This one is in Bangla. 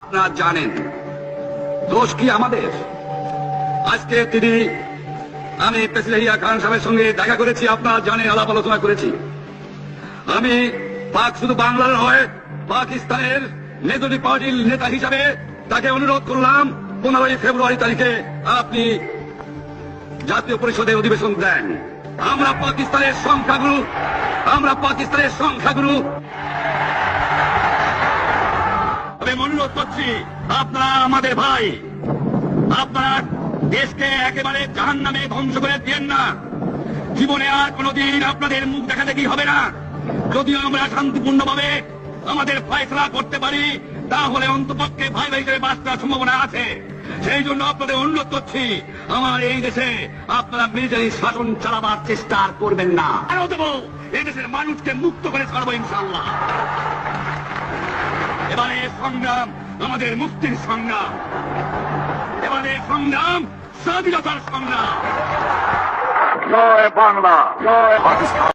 আপনারা জানেন দোষ কি আমাদের? আজকে আমি প্রেসিডেন্ট ইয়াহিয়া খান সাহেবের সঙ্গে দেখা করেছি, আপনারা জানেন, আলাপ আলোচনা করেছি। আমি শুধু বাংলার নয়, পাকিস্তানের মেজরিটি পার্টির নেতা হিসাবে তাকে অনুরোধ করলাম 15 ফেব্রুয়ারি তারিখে আপনি জাতীয় পরিষদে অধিবেশন দেন। আমরা পাকিস্তানের সংখ্যাগুরু আমি অনুরোধ করছি, আপনারা আমাদের ভাই, আপনারা দেশকে একেবারে জাহান্নামে ধ্বংস করে দিয়েন না। জীবনে আর কোনদিন আপনাদের মুখ দেখা দেখি হবে না। যদিও আমরা শান্তিপূর্ণভাবে আমাদের ফয়সলা করতে পারি, তাহলে অন্তপক্ষে ভাই ভাই হিসেবে বাঁচার সম্ভাবনা আছে। সেই জন্য আপনাদের অনুরোধ করছি, আমার এই দেশে আপনারা মিলিটারি শাসন চালাবার চেষ্টা করবেন না। আরো দেবো, এই দেশের মানুষকে মুক্ত করে ছাড়বো ইনশাআল্লাহ। এবারে সংগ্রাম আমাদের মুক্তির সংগ্রাম, এবারে সংগ্রাম স্বাধীনতার সংগ্রাম। জয় বাংলা, জয় পাকিস্তান।